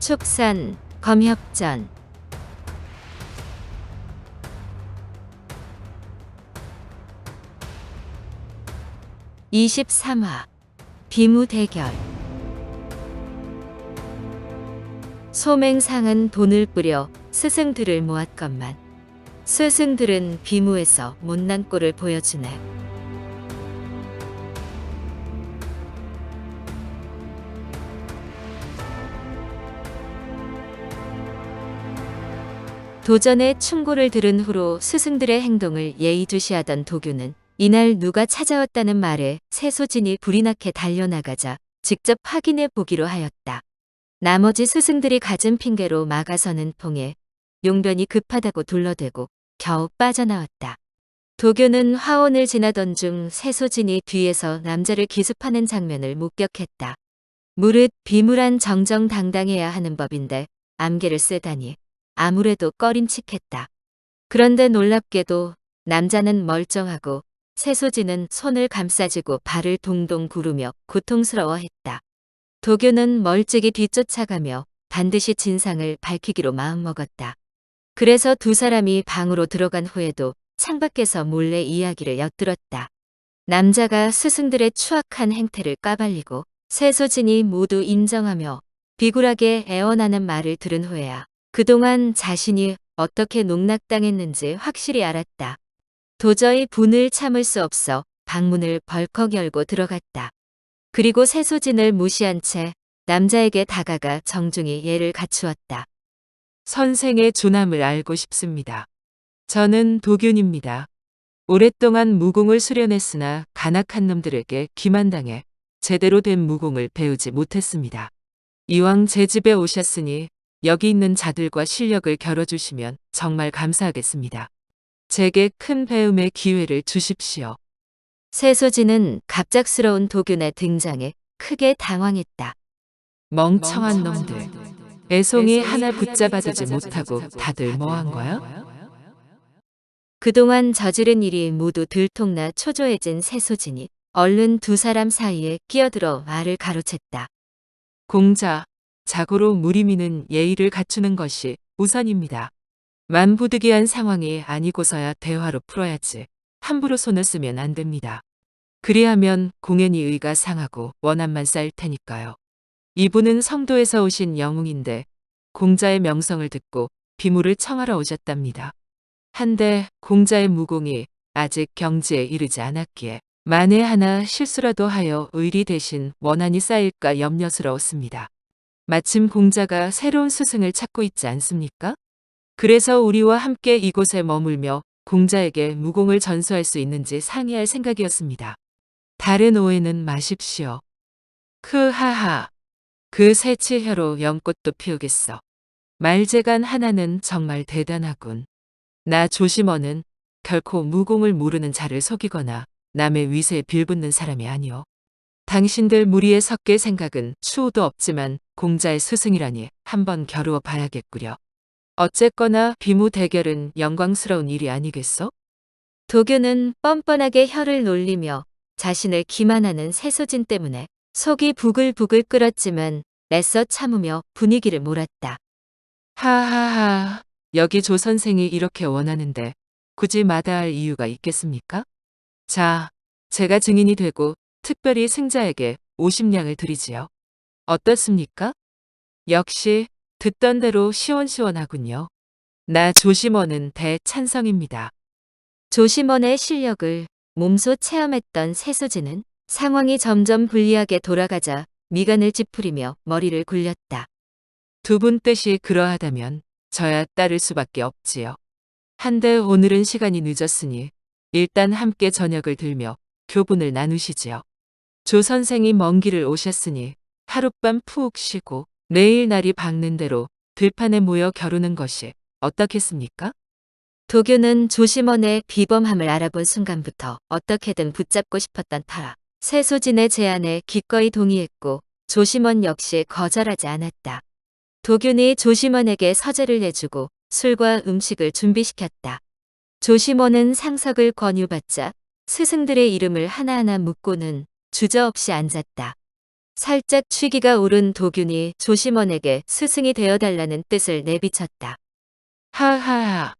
축산, 검협전. 23화 비무 대결. 소맹상은 돈을 뿌려 스승들을 모았건만 스승들은 비무에서 못난 꼴을 보여주네. 도전의 충고를 들은 후로 스승들의 행동을 예의주시하던 도교는 이날 누가 찾아왔다는 말에 세소진이 불이 나게 달려나가자 직접 확인해 보기로 하였다. 나머지 스승들이 가진 핑계로 막아서는 통해 용변이 급하다고 둘러대고 겨우 빠져나왔다. 도교는 화원을 지나던 중 세소진이 뒤에서 남자를 기습하는 장면을 목격했다. 무릇 비무란 정정당당해야 하는 법인데 암기를 쓰다니 아무래도 꺼림칙했다. 그런데 놀랍게도 남자는 멀쩡하고 세소진은 손을 감싸쥐고 발을 동동 구르며 고통스러워했다. 도교는 멀찍이 뒤쫓아가며 반드시 진상을 밝히기로 마음먹었다. 그래서 두 사람이 방으로 들어간 후에도 창밖에서 몰래 이야기를 엿들었다. 남자가 스승들의 추악한 행태를 까발리고 세소진이 모두 인정하며 비굴하게 애원하는 말을 들은 후에야 그동안 자신이 어떻게 농락당했는지 확실히 알았다. 도저히 분을 참을 수 없어 방문을 벌컥 열고 들어갔다. 그리고 세소진을 무시한 채 남자에게 다가가 정중히 예를 갖추었다. 선생의 존함을 알고 싶습니다. 저는 도균입니다. 오랫동안 무공을 수련했으나 간악한 놈들에게 기만당해 제대로 된 무공을 배우지 못했습니다. 이왕 제 집에 오셨으니 여기 있는 자들과 실력을 겨뤄주시면 정말 감사하겠습니다. 제게 큰 배움의 기회를 주십시오. 세소진은 갑작스러운 도균의 등장에 크게 당황했다. 멍청한 놈들. 애송이 하나 붙잡아두지 못하고 다들 뭐한 거야? 그동안 저지른 일이 모두 들통나 초조해진 세소진이 얼른 두 사람 사이에 끼어들어 말을 가로챘다. 공자, 자고로 무리미는 예의를 갖추는 것이 우선입니다. 만부득이한 상황이 아니고서야 대화로 풀어야지 함부로 손을 쓰면 안 됩니다. 그리하면 공연히 의가 상하고 원한만 쌓일 테니까요. 이분은 성도에서 오신 영웅인데 공자의 명성을 듣고 비무를 청하러 오셨답니다. 한데 공자의 무공이 아직 경지에 이르지 않았기에 만에 하나 실수라도 하여 의리 대신 원한이 쌓일까 염려스러웠습니다. 마침 공자가 새로운 스승을 찾고 있지 않습니까? 그래서 우리와 함께 이곳에 머물며 공자에게 무공을 전수할 수 있는지 상의할 생각이었습니다. 다른 오해는 마십시오. 크하하. 그 새치혀로 연꽃도 피우겠어. 말재간 하나는 정말 대단하군. 나 조심어는 결코 무공을 모르는 자를 속이거나 남의 위세에 빌붙는 사람이 아니오. 당신들 무리에 섞일 생각은 추호도 없지만 공자의 스승이라니 한번 겨루어 봐야겠구려. 어쨌거나 비무 대결은 영광스러운 일이 아니겠소? 도교는 뻔뻔하게 혀를 놀리며 자신을 기만하는 세소진 때문에 속이 부글부글 끓었지만 애써 참으며 분위기를 몰았다. 하하하, 여기 조 선생이 이렇게 원하는데 굳이 마다할 이유가 있겠습니까? 자, 제가 증인이 되고 특별히 승자에게 50냥을 드리지요. 어떻습니까? 역시 듣던 대로 시원시원하군요. 나 조심원은 대찬성입니다. 조심원의 실력을 몸소 체험했던 세소진은 상황이 점점 불리하게 돌아가자 미간을 찌푸리며 머리를 굴렸다. 두 분 뜻이 그러하다면 저야 따를 수밖에 없지요. 한데 오늘은 시간이 늦었으니 일단 함께 저녁을 들며 교분을 나누시지요. 조 선생이 먼 길을 오셨으니 하룻밤 푹 쉬고 내일 날이 밝는 대로 들판에 모여 겨루는 것이 어떻겠습니까? 도교는 조심원의 비범함을 알아본 순간부터 어떻게든 붙잡고 싶었던 터라 세소진의 제안에 기꺼이 동의했고 조심원 역시 거절하지 않았다. 도균이 조심원에게 서재를 내주고 술과 음식을 준비시켰다. 조심원은 상석을 권유받자 스승들의 이름을 하나하나 묻고는 주저없이 앉았다. 살짝 취기가 오른 도균이 조심원에게 스승이 되어달라는 뜻을 내비쳤다. 하하하.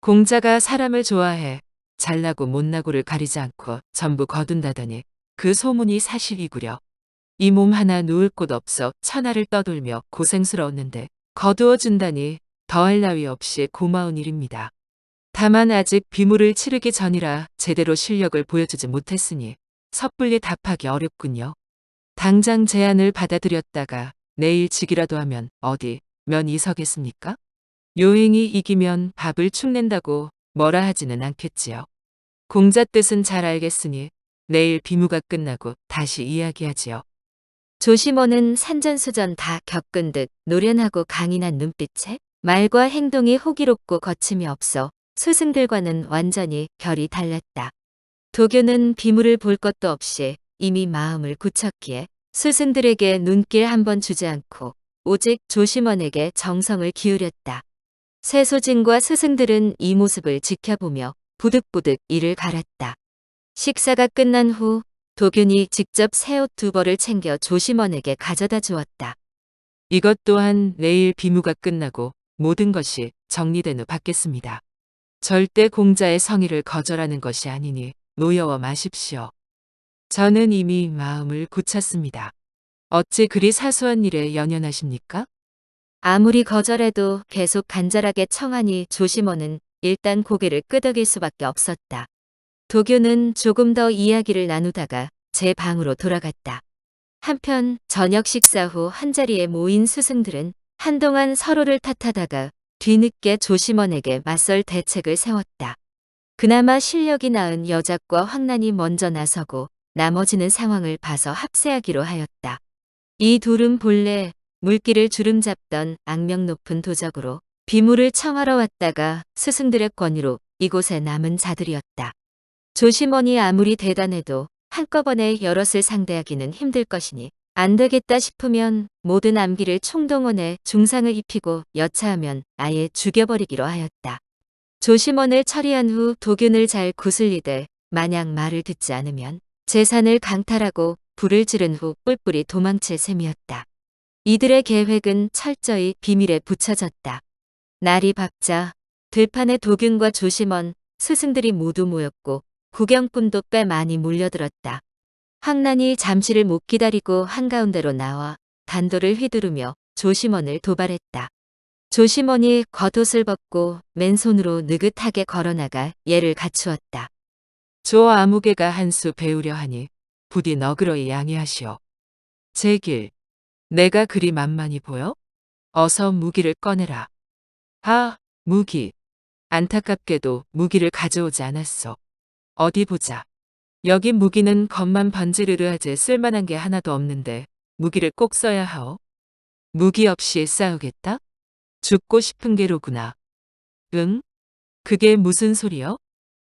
공자가 사람을 좋아해 잘나고 못나고를 가리지 않고 전부 거둔다더니 그 소문이 사실이구려. 이 몸 하나 누울 곳 없어 천하를 떠돌며 고생스러웠는데 거두어 준다니 더할 나위 없이 고마운 일입니다. 다만 아직 비무를 치르기 전이라 제대로 실력을 보여주지 못했으니 섣불리 답하기 어렵군요. 당장 제안을 받아들였다가 내일 지기라도 하면 어디 면이 서겠습니까? 요행이 이기면 밥을 축낸다고 뭐라 하지는 않겠지요. 공자 뜻은 잘 알겠으니 내일 비무가 끝나고 다시 이야기하지요. 조심원은 산전수전 다 겪은 듯 노련하고 강인한 눈빛에 말과 행동이 호기롭고 거침이 없어 스승들과는 완전히 결이 달랐다. 도교는 비물을 볼 것도 없이 이미 마음을 굳혔기에 스승들에게 눈길 한번 주지 않고 오직 조심원에게 정성을 기울였다. 세소진과 스승들은 이 모습을 지켜보며 부득부득 이를 갈았다. 식사가 끝난 후 도균이 직접 새 옷 2벌을 챙겨 조심원에게 가져다 주었다. 이것 또한 내일 비무가 끝나고 모든 것이 정리된 후 받겠습니다. 절대 공자의 성의를 거절하는 것이 아니니 노여워 마십시오. 저는 이미 마음을 굳혔습니다. 어찌 그리 사소한 일에 연연하십니까? 아무리 거절해도 계속 간절하게 청하니 조심원은 일단 고개를 끄덕일 수밖에 없었다. 도교는 조금 더 이야기를 나누다가 제 방으로 돌아갔다. 한편 저녁 식사 후 한자리에 모인 스승들은 한동안 서로를 탓하다가 뒤늦게 조심원에게 맞설 대책을 세웠다. 그나마 실력이 나은 여작과 황난이 먼저 나서고 나머지는 상황을 봐서 합세하기로 하였다. 이 둘은 본래 물길을 주름잡던 악명 높은 도적으로 비물을 청하러 왔다가 스승들의 권유로 이곳에 남은 자들이었다. 조심원이 아무리 대단해도 한꺼번에 여럿을 상대하기는 힘들 것이니 안 되겠다 싶으면 모든 암기를 총동원해 중상을 입히고 여차하면 아예 죽여버리기로 하였다. 조심원을 처리한 후 도균을 잘 구슬리되 만약 말을 듣지 않으면 재산을 강탈하고 불을 지른 후 뿔뿔이 도망칠 셈이었다. 이들의 계획은 철저히 비밀에 붙여졌다. 날이 밝자 들판에 도균과 조심원, 스승들이 모두 모였고 구경꾼도 꽤 많이 몰려들었다. 황난이 잠시를 못 기다리고 한가운데로 나와 단도를 휘두르며 조심원을 도발했다. 조심원이 겉옷을 벗고 맨손으로 느긋하게 걸어나가 예를 갖추었다. 조 아무개가 한 수 배우려 하니 부디 너그러이 양해하시오. 제길, 내가 그리 만만히 보여? 어서 무기를 꺼내라. 아, 무기. 안타깝게도 무기를 가져오지 않았소. 어디 보자. 여기 무기는 겉만 번지르르하지 쓸만한 게 하나도 없는데 무기를 꼭 써야 하오. 무기 없이 싸우겠다? 죽고 싶은 게로구나. 응? 그게 무슨 소리여?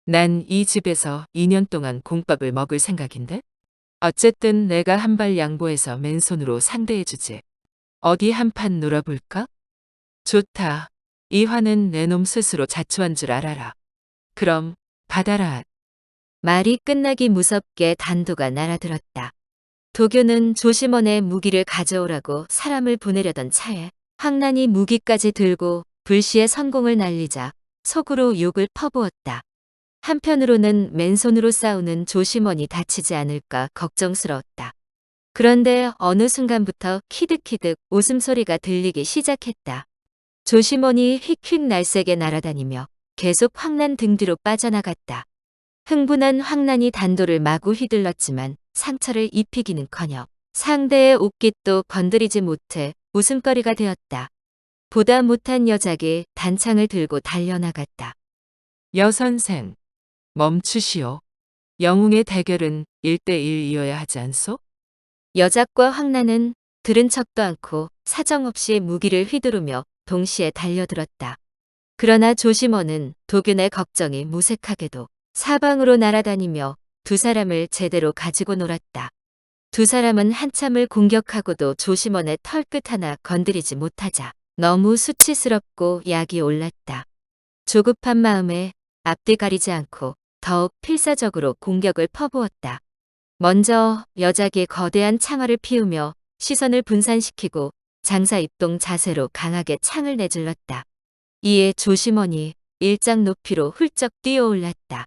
난 이 집에서 2년 동안 공밥을 먹을 생각인데? 어쨌든 내가 한 발 양보해서 맨손으로 상대해주지. 어디 한판 놀아볼까? 좋다. 이 화는 내 놈 스스로 자초한 줄 알아라. 그럼 받아라. 말이 끝나기 무섭게 단도가 날아들었다. 도교는 조심원의 무기를 가져오라고 사람을 보내려던 차에 황난이 무기까지 들고 불시에 선공을 날리자 속으로 욕을 퍼부었다. 한편으로는 맨손으로 싸우는 조심원이 다치지 않을까 걱정스러웠다. 그런데 어느 순간부터 키득키득 웃음소리가 들리기 시작했다. 조심원이 휙휙 날쌔게 날아다니며 계속 황난 등 뒤로 빠져나갔다. 흥분한 황난이 단도를 마구 휘둘렀지만 상처를 입히기는커녕 상대의 옷깃도 건드리지 못해 웃음거리가 되었다. 보다 못한 여작이 단창을 들고 달려나갔다. 여선생, 멈추시오. 영웅의 대결은 1대1이어야 하지 않소? 여작과 황난은 들은 척도 않고 사정없이 무기를 휘두르며 동시에 달려들었다. 그러나 조심원은 도균의 걱정이 무색하게도 사방으로 날아다니며 두 사람을 제대로 가지고 놀았다. 두 사람은 한참을 공격하고도 조심원의 털끝 하나 건드리지 못하자 너무 수치스럽고 약이 올랐다. 조급한 마음에 앞뒤 가리지 않고 더욱 필사적으로 공격을 퍼부었다. 먼저 여작이 거대한 창화를 피우며 시선을 분산시키고 장사 입동 자세로 강하게 창을 내질렀다. 이에 조심원이 일장 높이로 훌쩍 뛰어올랐다.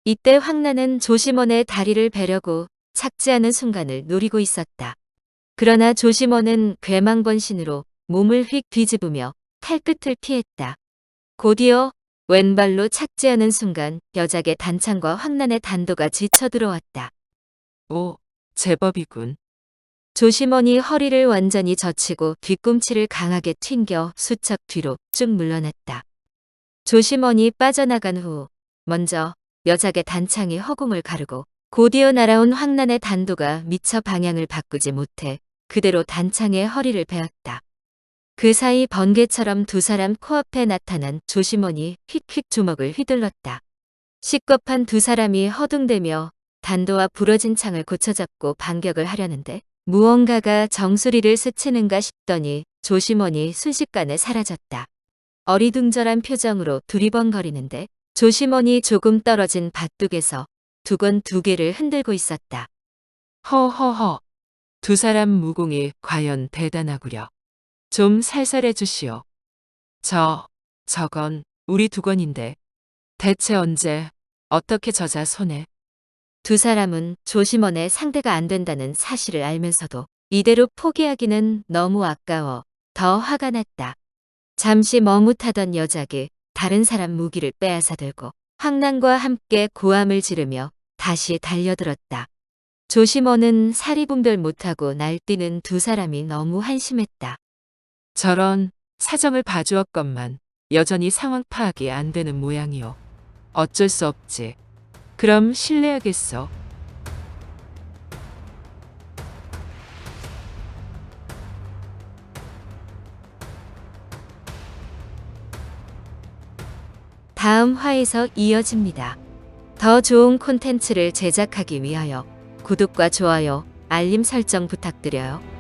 이때 황란은 조심원의 다리를 베려고 착지하는 순간을 노리고 있었다. 그러나 조심원은 괴망번신으로 몸을 휙 뒤집으며 칼끝을 피했다. 곧이어 왼발로 착지하는 순간 여작의 단창과 황란의 단도가 지쳐 들어왔다. 오, 제법이군. 조심원이 허리를 완전히 젖히고 뒤꿈치를 강하게 튕겨 수척 뒤로 쭉 물러났다. 조심원이 빠져나간 후 먼저 여작의 단창이 허공을 가르고 곧이어 날아온 황란의 단도가 미처 방향을 바꾸지 못해 그대로 단창의 허리를 베었다. 그 사이 번개처럼 두 사람 코앞에 나타난 조심원이 휙휙 주먹을 휘둘렀다. 식겁한 두 사람이 허둥대며 단도와 부러진 창을 고쳐잡고 반격을 하려는데 무언가가 정수리를 스치는가 싶더니 조심원이 순식간에 사라졌다. 어리둥절한 표정으로 두리번거리는데 조심원이 조금 떨어진 밭둑에서 두건 두 개를 흔들고 있었다. 허허허. 두 사람 무공이 과연 대단하구려. 좀 살살해 주시오. 저건 우리 두건인데. 대체 언제, 어떻게 저자 손에. 두 사람은 조심원의 상대가 안 된다는 사실을 알면서도 이대로 포기하기는 너무 아까워 더 화가 났다. 잠시 머뭇하던 여작이 다른 사람 무기를 빼앗아 들고 황난과 함께 고함을 지르며 다시 달려들었다. 조심원은 사리분별 못하고 날뛰는 두 사람이 너무 한심했다. 저런, 사정을 봐주었건만 여전히 상황 파악이 안 되는 모양이오. 어쩔 수 없지. 그럼 실례하겠어. 다음 화에서 이어집니다. 더 좋은 콘텐츠를 제작하기 위하여 구독과 좋아요, 알림 설정 부탁드려요.